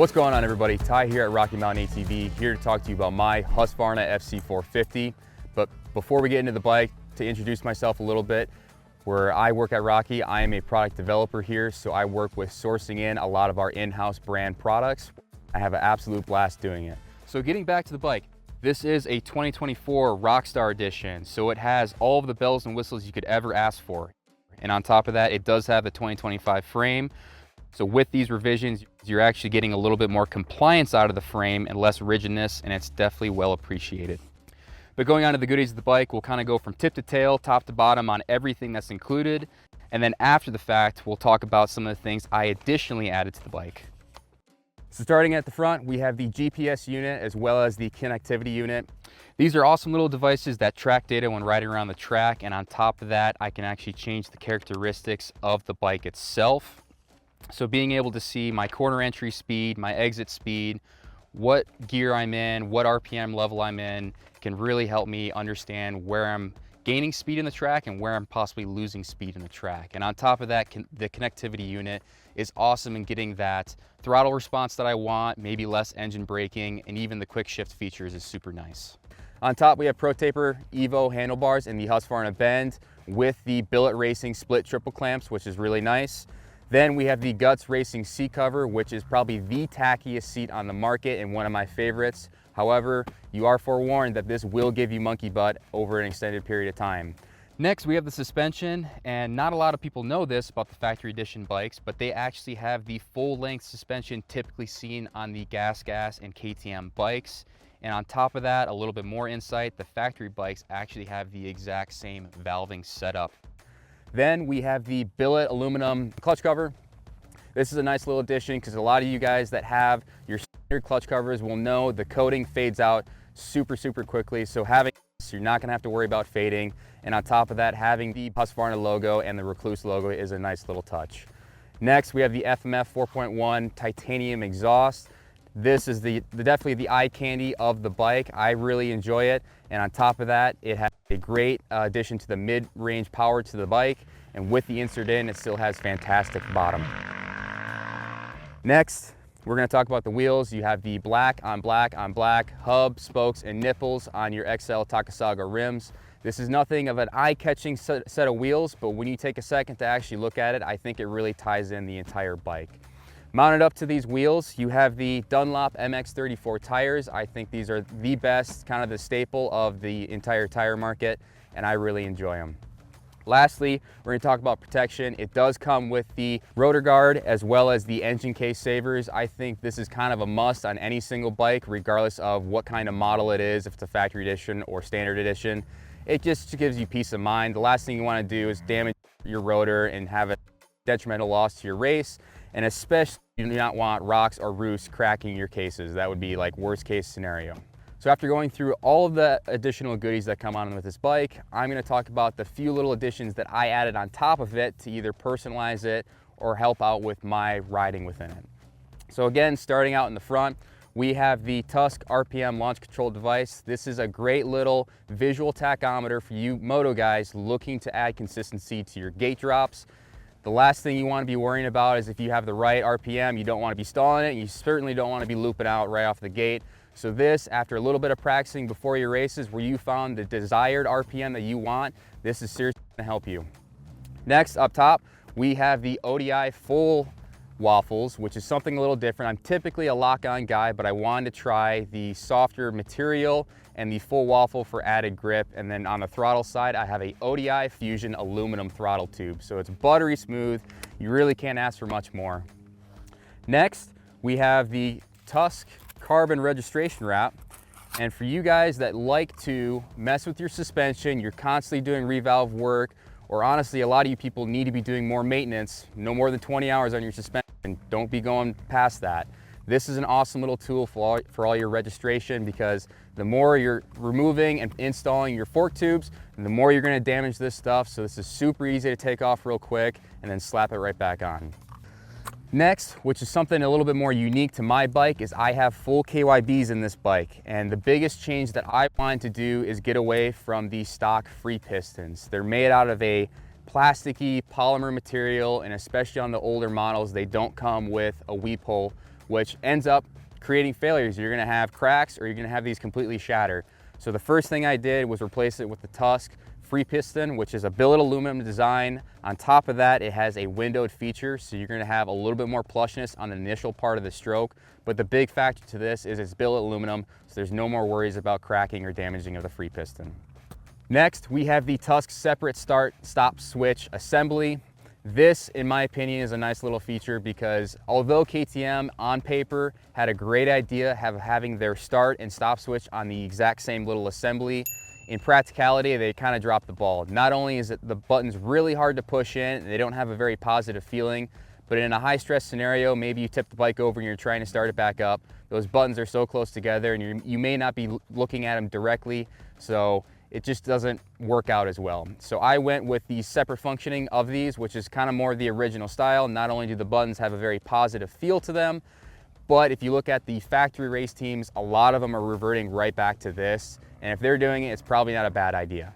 What's going on, everybody? Ty here at Rocky Mountain ATV, here to talk to you about my Husqvarna FC450. But before we get into the bike, to introduce myself a little bit, where I work at Rocky, I am a product developer here, so I work with sourcing in a lot of our in-house brand products. I have an absolute blast doing it. So getting back to the bike, this is a 2024 Rockstar Edition, so it has all of the bells and whistles you could ever ask for. And on top of that, it does have the 2025 frame. So with these revisions, you're actually getting a little bit more compliance out of the frame and less rigidness, and it's definitely well appreciated. But going on to the goodies of the bike, we'll kind of go from tip to tail, top to bottom on everything that's included. And then after the fact, we'll talk about some of the things I additionally added to the bike. So starting at the front, we have the GPS unit as well as the connectivity unit. These are awesome little devices that track data when riding around the track. And on top of that, I can actually change the characteristics of the bike itself. So being able to see my corner entry speed, my exit speed, what gear I'm in, what RPM level I'm in, can really help me understand where I'm gaining speed in the track and where I'm possibly losing speed in the track. And on top of that, the connectivity unit is awesome in getting that throttle response that I want, maybe less engine braking, and even the quick shift features is super nice. On top, we have Pro Taper Evo handlebars in the Husqvarna Bend with the Billet Racing split triple clamps, which is really nice. Then we have the Guts Racing seat cover, which is probably the tackiest seat on the market and one of my favorites. However, you are forewarned that this will give you monkey butt over an extended period of time. Next, we have the suspension, and not a lot of people know this about the factory edition bikes, but they actually have the full length suspension typically seen on the Gas and KTM bikes. And on top of that, a little bit more insight, the factory bikes actually have the exact same valving setup. Then we have the billet aluminum clutch cover. This is a nice little addition because a lot of you guys that have your standard clutch covers will know the coating fades out super quickly. So having this, you're not gonna have to worry about fading. And on top of that, having the Husqvarna logo and the Recluse logo is a nice little touch. Next, we have the FMF 4.1 titanium exhaust. This is definitely the eye candy of the bike. I really enjoy it. And on top of that, it has a great addition to the mid-range power to the bike. And with the insert in, it still has fantastic bottom. Next, we're gonna talk about the wheels. You have the black on black hub, spokes, and nipples on your XL Takasago rims. This is nothing of an eye-catching set of wheels, but when you take a second to actually look at it, I think it really ties in the entire bike. Mounted up to these wheels, you have the Dunlop MX34 tires. I think these are the best, kind of the staple of the entire tire market, and I really enjoy them. Lastly, we're gonna talk about protection. It does come with the rotor guard as well as the engine case savers. I think this is kind of a must on any single bike, regardless of what kind of model it is, if it's a factory edition or standard edition. It just gives you peace of mind. The last thing you wanna do is damage your rotor and have a detrimental loss to your race. And especially, you do not want rocks or roofs cracking your cases. That would be like worst case scenario. So after going through all of the additional goodies that come on with this bike, I'm gonna talk about the few little additions that I added on top of it to either personalize it or help out with my riding within it. So again, starting out in the front, we have the Tusk RPM launch control device. This is a great little visual tachometer for you moto guys looking to add consistency to your gate drops. The last thing you want to be worrying about is if you have the right RPM, you don't want to be stalling it, and you certainly don't want to be looping out right off the gate. So this, after a little bit of practicing before your races where you found the desired RPM that you want, this is seriously going to help you. Next, up top, we have the ODI full waffles, which is something a little different. I'm typically a lock-on guy, but I wanted to try the softer material and the full waffle for added grip. And then on the throttle side, I have a ODI Fusion aluminum throttle tube. So it's buttery smooth. You really can't ask for much more. Next, we have the Tusk carbon registration wrap. And for you guys that like to mess with your suspension, you're constantly doing revalve work, or honestly, a lot of you people need to be doing more maintenance, no more than 20 hours on your suspension. Don't be going past that. This is an awesome little tool for all your registration, because the more you're removing and installing your fork tubes, the more you're gonna damage this stuff. So this is super easy to take off real quick and then slap it right back on. Next, which is something a little bit more unique to my bike, is I have full KYBs in this bike. And the biggest change that I wanted to do is get away from the stock free pistons. They're made out of a plasticky polymer material, and especially on the older models, they don't come with a weep hole, which ends up creating failures. You're gonna have cracks or you're gonna have these completely shatter. So the first thing I did was replace it with the Tusk free piston, which is a billet aluminum design. On top of that, it has a windowed feature, so you're gonna have a little bit more plushness on the initial part of the stroke. But the big factor to this is it's billet aluminum, so there's no more worries about cracking or damaging of the free piston. Next, we have the Tusk separate start-stop switch assembly. This, in my opinion, is a nice little feature because although KTM on paper had a great idea of having their start and stop switch on the exact same little assembly, in practicality, they kind of dropped the ball. Not only is the buttons really hard to push in, and they don't have a very positive feeling, but in a high stress scenario, maybe you tip the bike over and you're trying to start it back up, those buttons are so close together and you may not be looking at them directly, so it just doesn't work out as well. So I went with the separate functioning of these, which is kind of more the original style. Not only do the buttons have a very positive feel to them, but if you look at the factory race teams, a lot of them are reverting right back to this. And if they're doing it, it's probably not a bad idea.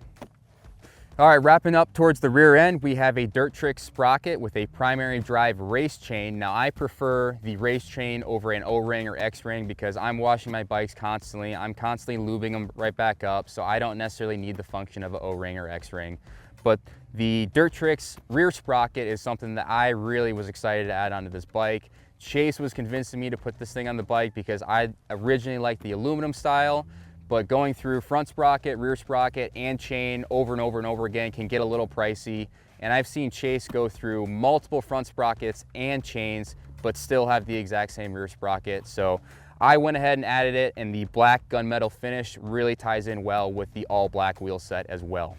All right, wrapping up towards the rear end, we have a Dirt Trick Sprocket with a primary drive race chain. Now I prefer the race chain over an O-ring or X-ring because I'm washing my bikes constantly. I'm constantly lubing them right back up, so I don't necessarily need the function of an O-ring or X-ring. But the Dirt Tricks rear sprocket is something that I really was excited to add onto this bike. Chase was convincing me to put this thing on the bike because I originally liked the aluminum style, but going through front sprocket, rear sprocket, and chain over and over and over again can get a little pricey. And I've seen Chase go through multiple front sprockets and chains, but still have the exact same rear sprocket. So I went ahead and added it, and the black gunmetal finish really ties in well with the all black wheel set as well.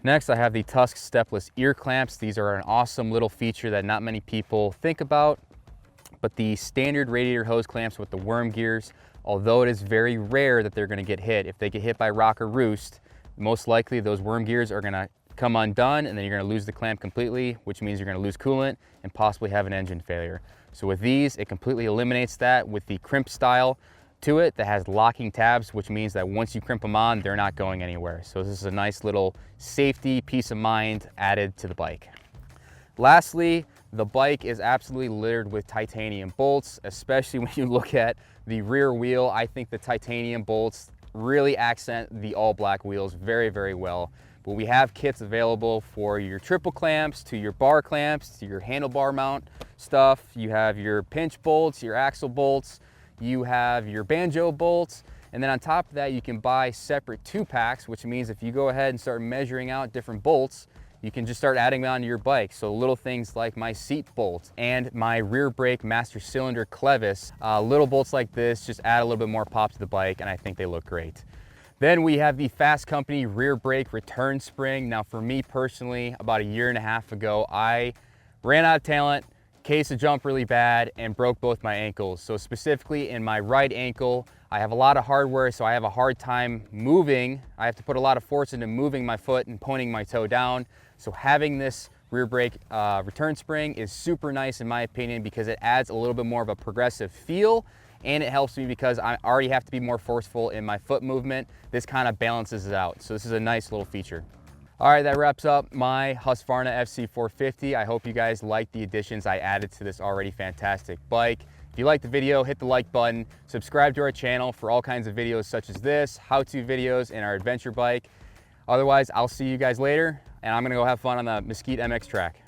Next, I have the Tusk stepless ear clamps. These are an awesome little feature that not many people think about, but the standard radiator hose clamps with the worm gears, although it is very rare that they're gonna get hit, if they get hit by rock or roost, most likely those worm gears are gonna come undone and then you're gonna lose the clamp completely, which means you're gonna lose coolant and possibly have an engine failure. So with these, it completely eliminates that with the crimp style to it that has locking tabs, which means that once you crimp them on, they're not going anywhere. So this is a nice little safety, peace of mind added to the bike. Lastly, the bike is absolutely littered with titanium bolts, especially when you look at the rear wheel. I think the titanium bolts really accent the all black wheels very, very well. But we have kits available for your triple clamps, to your bar clamps, to your handlebar mount stuff. You have your pinch bolts, your axle bolts, you have your banjo bolts, and then on top of that, you can buy separate 2-packs, which means if you go ahead and start measuring out different bolts, you can just start adding them onto your bike. So little things like my seat bolt and my rear brake master cylinder clevis, little bolts like this just add a little bit more pop to the bike, and I think they look great. Then we have the Fast Company rear brake return spring. Now for me personally, about 1.5 years ago, I ran out of talent, cased a jump really bad, and broke both my ankles. So specifically in my right ankle, I have a lot of hardware, so I have a hard time moving. I have to put a lot of force into moving my foot and pointing my toe down. So having this rear brake return spring is super nice in my opinion because it adds a little bit more of a progressive feel, and it helps me because I already have to be more forceful in my foot movement. This kind of balances it out. So this is a nice little feature. All right, that wraps up my Husqvarna FC450. I hope you guys liked the additions I added to this already fantastic bike. If you liked the video, hit the like button, subscribe to our channel for all kinds of videos such as this, how-to videos, and our adventure bike. Otherwise, I'll see you guys later, and I'm gonna go have fun on the Mesquite MX track.